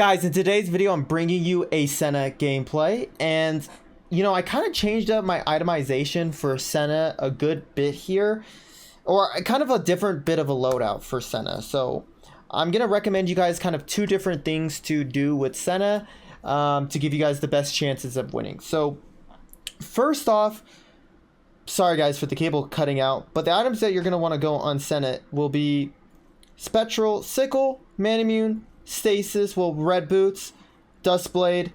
Guys, in today's video, I'm bringing you a Senna gameplay, and you know, I kind of changed up my itemization for Senna a good bit here, or kind of a different bit of a loadout for Senna. So I'm gonna recommend you guys kind of two different things to do with Senna to give you guys the best chances of winning. So first off, sorry guys for the cable cutting out, but the items that you're gonna want to go on Senna will be Spectral, Sickle, Manimmune, Stasis, Red Boots, Dustblade,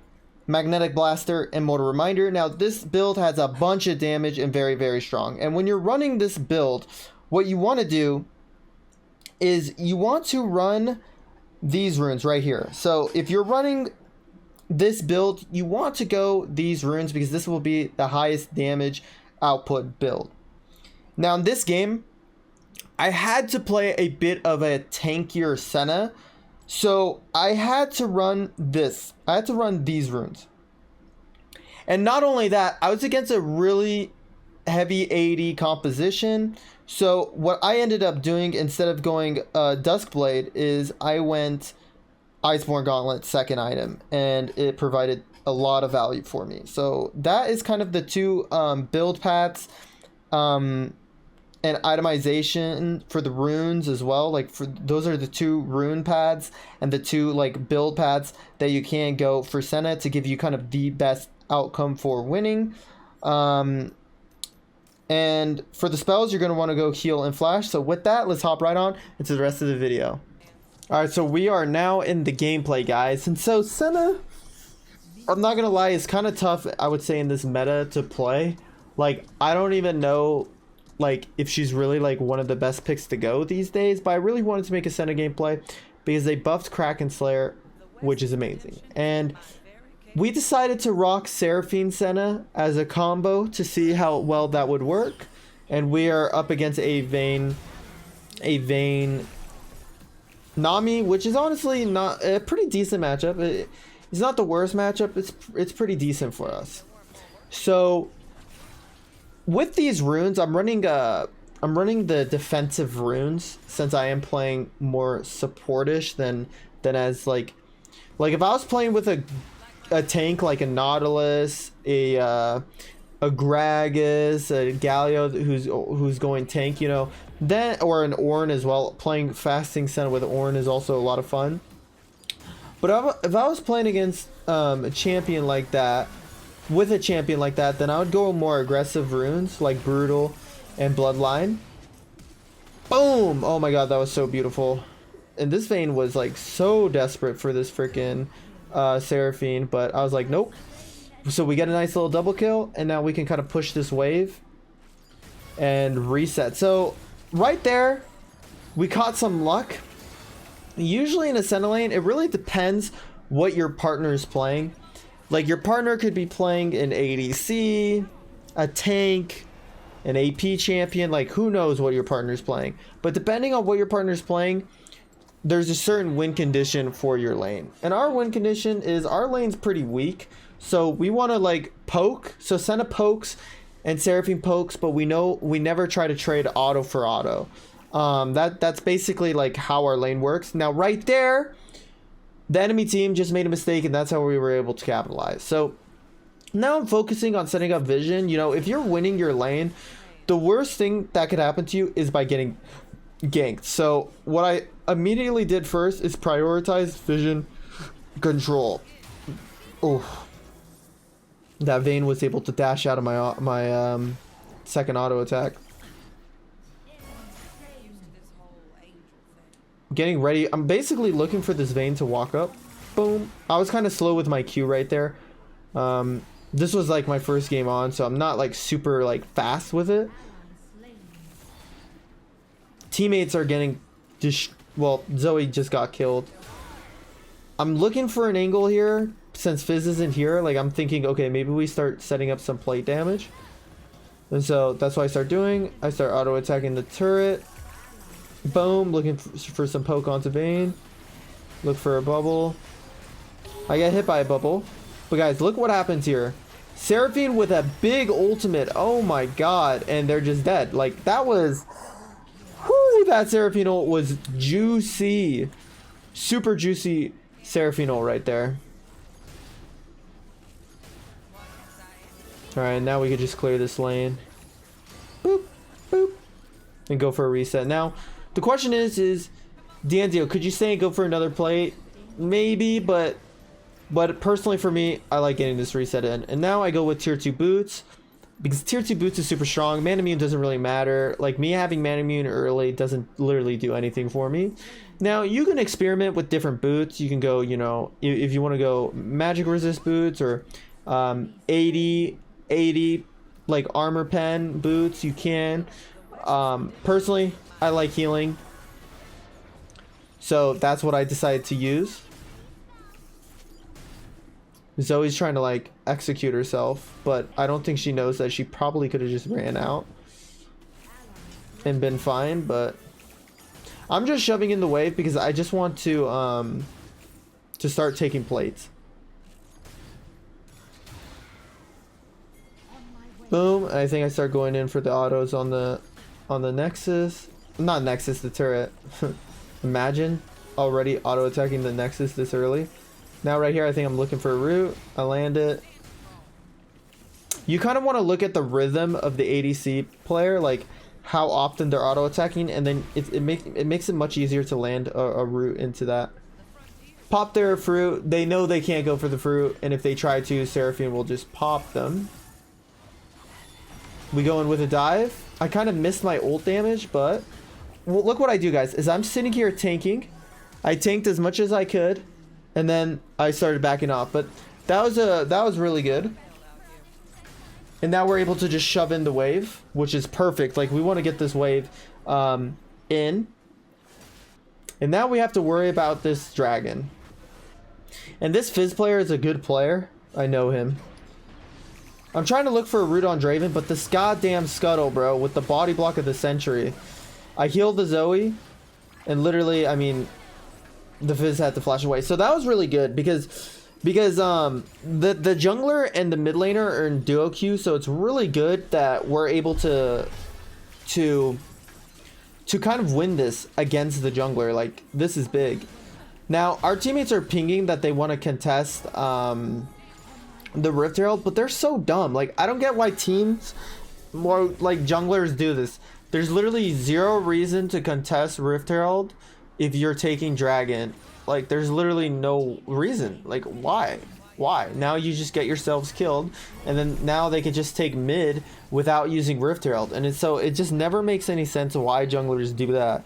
Magnetic Blaster, and Mortal Reminder. Now this build has a bunch of damage and very strong. And when you're running this build, what you want to do is you want to run these runes right here. So if you're running this build, you want to go these runes because this will be the highest damage output build. Now in this game, I had to play a bit of a tankier Senna. So I had to run this. I had to run these runes. And not only that, I was against a really heavy AD composition. So what I ended up doing instead of going Duskblade is I went Iceborne Gauntlet, second item, and it provided a lot of value for me. So that is kind of the two build paths and itemization for the runes as well. Like for those are the two rune pads and the two like build paths that you can go for Senna to give you kind of the best outcome for winning. And for the spells, you're going to want to go heal and flash. So with that, let's hop right on into the rest of the video. All right, so we are now in the gameplay, guys. And so Senna, I'm not going to lie, is kind of tough, I would say, in this meta to play. Like, I don't even know like if she's really like one of the best picks to go these days, but I really wanted to make a Senna gameplay because they buffed Kraken Slayer, which is amazing. And we decided to rock Seraphine Senna as a combo to see how well that would work. And we are up against a Vayne Nami, which is honestly not a pretty decent matchup. It's not the worst matchup. It's pretty decent for us. So with these runes, I'm running the defensive runes since I am playing more supportish than as like if I was playing with a tank like a Nautilus, a Gragas, a Galio who's going tank, you know, then or an Ornn as well. Playing fasting Senna with Ornn is also a lot of fun. But if I was playing against a champion like that, then I would go more aggressive runes like Brutal and Bloodline. Boom! Oh my god, that was so beautiful. And this Vayne was like so desperate for this freaking Seraphine, but I was like, nope. So we get a nice little double kill, and now we can kind of push this wave and reset. So right there, we caught some luck. Usually in a Senna lane, it really depends what your partner is playing. Like your partner could be playing an ADC, a tank, an AP champion, like who knows what your partner's playing. But depending on what your partner's playing, there's a certain win condition for your lane. And our win condition is our lane's pretty weak. So we want to like poke. So Senna pokes and Seraphine pokes, but we know we never try to trade auto for auto. That's basically like how our lane works. Now right there, the enemy team just made a mistake, and that's how we were able to capitalize. So now I'm focusing on setting up vision. You know, if you're winning your lane, the worst thing that could happen to you is by getting ganked. So what I immediately did first is prioritize vision control. Oh, that Vayne was able to dash out of my second auto attack. Getting ready. I'm basically looking for this Vayne to walk up. Boom. I was kind of slow with my Q right there. This was like my first game on, so I'm not like super like fast with it. Teammates are getting well, Zoe just got killed. I'm looking for an angle here since Fizz isn't here. Like I'm thinking, okay, maybe we start setting up some plate damage. And so that's what I start doing. I start auto attacking the turret. Boom, looking for some poke onto Vayne. Look for a bubble. I get hit by a bubble. But guys, look what happens here. Seraphine with a big ultimate. Oh my god. And they're just dead. Like, that was... Whoo, that Seraphine ult was juicy. Super juicy Seraphine ult right there. Alright, now we could just clear this lane. Boop, boop. And go for a reset. Now, the question is DNZio, could you stay and go for another plate? Maybe, but personally for me, I like getting this reset in. And now I go with tier 2 boots. Because tier 2 boots is super strong. Mana immune doesn't really matter. Like, me having mana immune early doesn't literally do anything for me. Now, you can experiment with different boots. You can go, you know, if you want to go magic resist boots or 80 like armor pen boots, you can. Personally, I like healing. So that's what I decided to use. Zoe's trying to like execute herself, but I don't think she knows that she probably could have just ran out and been fine, but I'm just shoving in the wave because I just want to start taking plates. Boom. I think I start going in for the autos on the Nexus. Not Nexus, the turret. Imagine already auto attacking the Nexus this early. Now right here, I think I'm looking for a root. I land it. You kind of want to look at the rhythm of the ADC player, like how often they're auto attacking, and then it makes it much easier to land a root into that. Pop their fruit. They know they can't go for the fruit, and if they try to, Seraphine will just pop them. We go in with a dive. I kind of missed my ult damage, but well, look what I do, guys. Is I'm sitting here tanking. I tanked as much as I could. And then I started backing off, but that was really good. And now we're able to just shove in the wave, which is perfect. Like, we want to get this wave in. And now we have to worry about this dragon. And this Fizz player is a good player. I know him. I'm trying to look for a root on Draven, but this goddamn Scuttle, bro, with the body block of the Sentry. I healed the Zoe, and literally, I mean, the Fizz had to flash away. So that was really good because the jungler and the mid laner are in duo queue, so it's really good that we're able to kind of win this against the jungler. Like, this is big. Now our teammates are pinging that they want to contest the Rift Herald, but they're so dumb. Like, I don't get why teams more like junglers do this. There's literally zero reason to contest Rift Herald if you're taking dragon. Like, there's literally no reason. Like, why now you just get yourselves killed, and then now they can just take mid without using Rift Herald, and it just never makes any sense why junglers do that.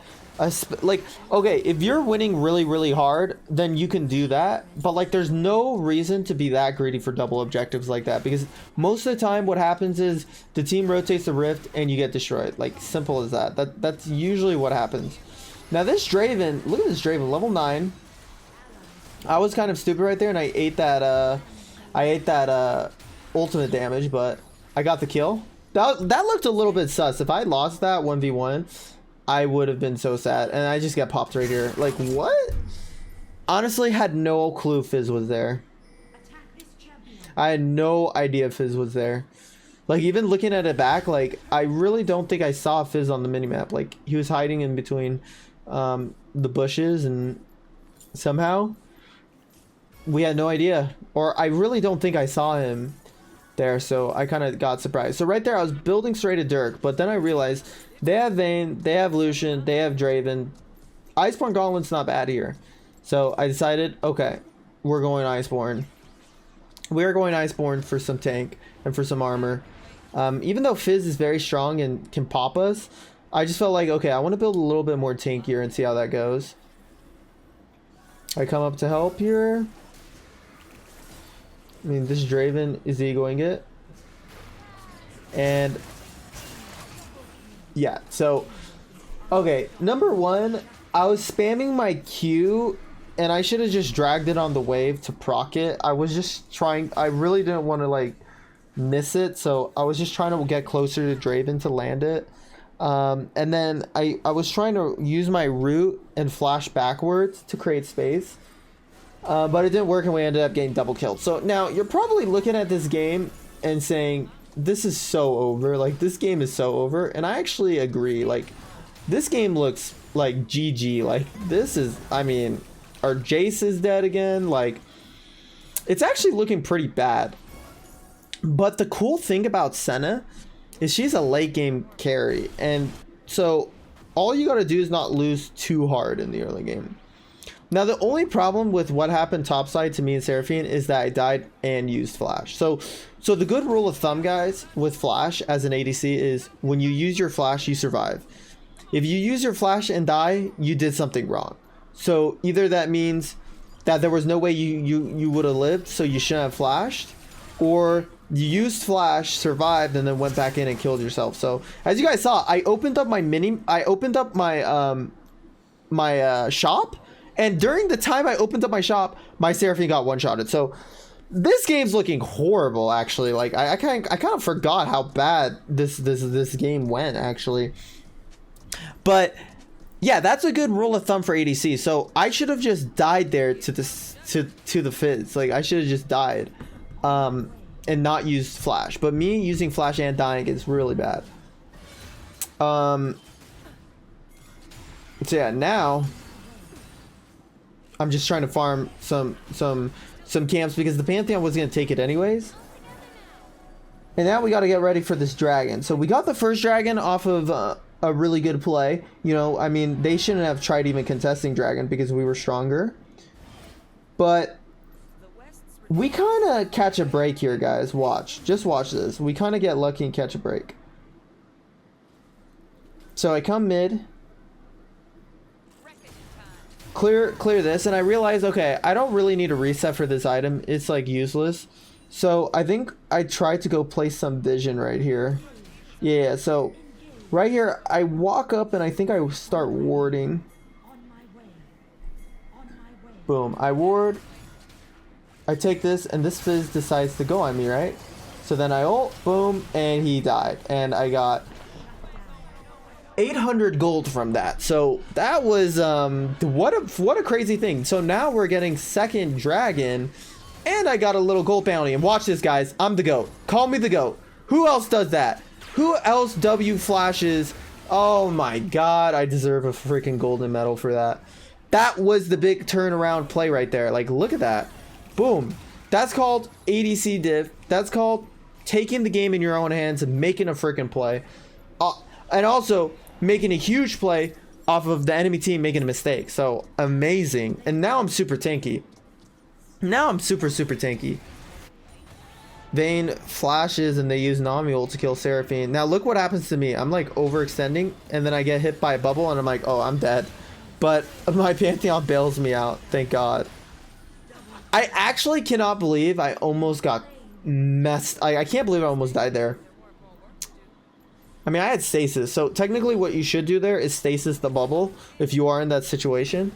Like, okay, if you're winning really hard, then you can do that, but like, there's no reason to be that greedy for double objectives like that, because most of the time what happens is the team rotates the rift and you get destroyed. Like, simple as that. That's usually what happens. Now this Draven, look at this Draven, level 9. I was kind of stupid right there, and I ate that ultimate damage, but I got the kill. That looked a little bit sus. If I lost that 1v1, I would have been so sad, and I just got popped right here. Like, what? Honestly, had no clue Fizz was there. I had no idea Fizz was there. Like, even looking at it back, like, I really don't think I saw Fizz on the minimap. Like, he was hiding in between the bushes, and somehow we had no idea. Or I really don't think I saw him there, so I kind of got surprised. So right there, I was building straight at Dirk, but then I realized they have Vayne, they have Lucian, they have Draven. Iceborne Gauntlet's not bad here. So I decided, okay, we're going Iceborne. We are going Iceborne for some tank and for some armor. Even though Fizz is very strong and can pop us, I just felt like, okay, I want to build a little bit more tankier and see how that goes. I come up to help here. I mean, this Draven is egoing it. And yeah, so okay, number one, I was spamming my Q, and I should have just dragged it on the wave to proc it. I was just trying, I really didn't want to like miss it, so I was just trying to get closer to Draven to land it. And then I was trying to use my root and flash backwards to create space. But it didn't work, and we ended up getting double killed. So now you're probably looking at this game and saying, this is so over. Like, this game is so over. And I actually agree. Like, this game looks like GG. Like, this is, I mean, our Jace is dead again. Like, it's actually looking pretty bad. But the cool thing about Senna is she's a late game carry, and so all you gotta do is not lose too hard in the early game. Now, the only problem with what happened topside to me and Seraphine is that I died and used flash. So the good rule of thumb, guys, with flash as an ADC is when you use your flash, you survive. If you use your flash and die, you did something wrong. So either that means that there was no way you would have lived, so you shouldn't have flashed, or you used flash, survived, and then went back in and killed yourself. So as you guys saw, I opened up my shop, and during the time I opened up my shop, my Seraphine got one-shotted. So this game's looking horrible, actually. Like, I kind of forgot how bad this game went, actually. But yeah, that's a good rule of thumb for ADC. So I should have just died there to the Fizz. Like, I should have just died, and not used flash. But me using flash and dying is really bad. So yeah, now I'm just trying to farm some camps because the Pantheon was gonna take it anyways. And now we got to get ready for this dragon. So we got the first dragon off of a really good play. You know, I mean, they shouldn't have tried even contesting dragon because we were stronger. But we kind of catch a break here, guys. Watch. Just watch this. We kind of get lucky and catch a break. So I come mid. Clear this, and I realize, okay, I don't really need a reset for this item. It's like useless. So I think I tried to go place some vision right here. Yeah, so right here I walk up and I think I start warding. Boom, I ward. I take this, and this Fizz decides to go on me, right? So then I ult, boom, and he died, and I got 800 gold from that. So that was what a crazy thing. So now we're getting second dragon, and I got a little gold bounty. And watch this, guys. I'm the GOAT. Call me the GOAT. Who else does that? Who else W flashes? Oh my god, I deserve a freaking golden medal for that. That was the big turnaround play right there. Like, look at that. Boom. That's called ADC div. That's called taking the game in your own hands and making a freaking play. And also making a huge play off of the enemy team making a mistake. So amazing. And now I'm super tanky. Now I'm super tanky. Vayne flashes and they use Nami ult to kill Seraphine. Now look what happens to me. I'm like overextending, and then I get hit by a bubble and I'm like, oh, I'm dead. But my Pantheon bails me out. Thank God. I actually cannot believe I almost got messed. I can't believe I almost died there. I mean, I had stasis. So technically what you should do there is stasis the bubble. If you are in that situation,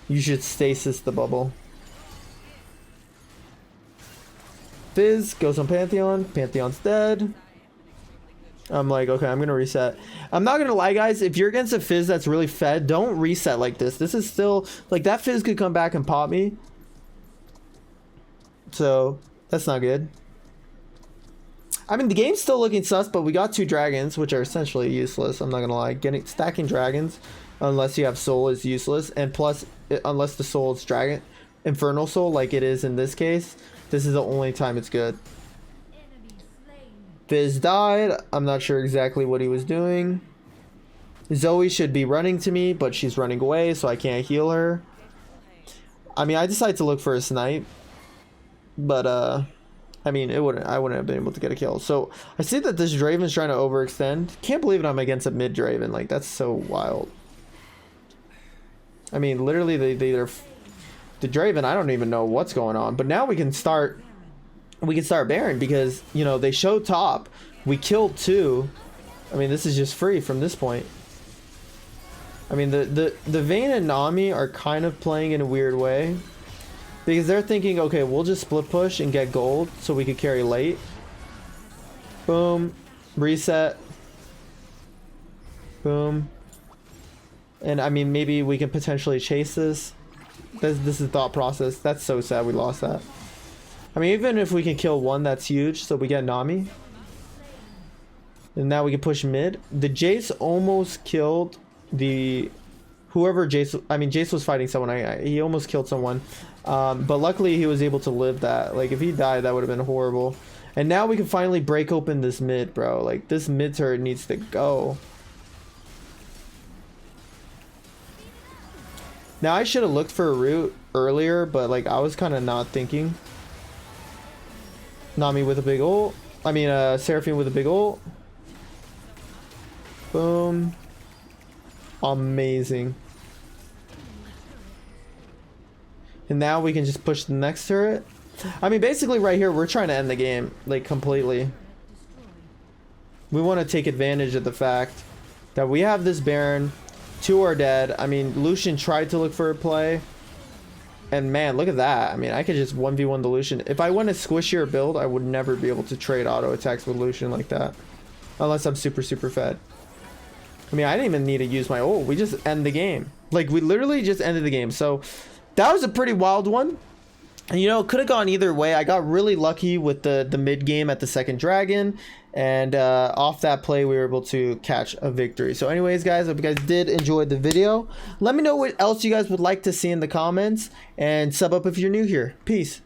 you should stasis the bubble. Fizz goes on Pantheon. Pantheon's dead. I'm like, okay, I'm gonna reset. I'm not gonna lie, guys, if you're against a Fizz that's really fed, don't reset like this. This is still like, that Fizz could come back and pop me, so that's not good. I mean, the game's still looking sus, but we got 2 dragons, which are essentially useless. I'm not gonna lie. Stacking dragons unless you have soul is useless, and plus unless the soul is dragon infernal soul like it is in this case, this is the only time it's good. Fizz died. I'm not sure exactly what he was doing. Zoe should be running to me, but she's running away, so I can't heal her. I mean, I decided to look for a snipe, but I mean, I wouldn't have been able to get a kill. So I see that this Draven's trying to overextend. Can't believe I'm against a mid Draven. Like, that's so wild. I mean, literally they're the Draven. I don't even know what's going on. But now we can start Baron because, you know, they show top. We killed 2. I mean, this is just free from this point. I mean, the Vayne and Nami are kind of playing in a weird way. Because they're thinking, okay, we'll just split push and get gold so we could carry late. Boom. Reset. Boom. And I mean, maybe we can potentially chase this. This is the thought process. That's so sad we lost that. I mean, even if we can kill 1, that's huge. So we get Nami. And now we can push mid. The Jace almost killed the whoever Jace, I mean, Jace was fighting someone. He almost killed someone. But luckily he was able to live that. Like, if he died, that would have been horrible. And now we can finally break open this mid, bro. Like, this mid turret needs to go. Now, I should have looked for a route earlier, but, like, I was kind of not thinking. Nami with a big ult. I mean, Seraphine with a big ult. Boom. Amazing. And now we can just push the next turret. I mean, basically right here, we're trying to end the game, like, completely. We want to take advantage of the fact that we have this Baron. Two are dead. I mean, Lucian tried to look for a play. And man, look at that. I mean, I could just 1v1 the Lucian. If I went a squishier build, I would never be able to trade auto attacks with Lucian like that. Unless I'm super, super fed. I mean, I didn't even need to use my ult. We just end the game. Like, we literally just ended the game. So, that was a pretty wild one. And, you know, it could have gone either way. I got really lucky with the mid game at the second dragon. And off that play, we were able to catch a victory. So anyways, guys, hope you guys did enjoy the video. Let me know what else you guys would like to see in the comments. And sub up if you're new here. Peace.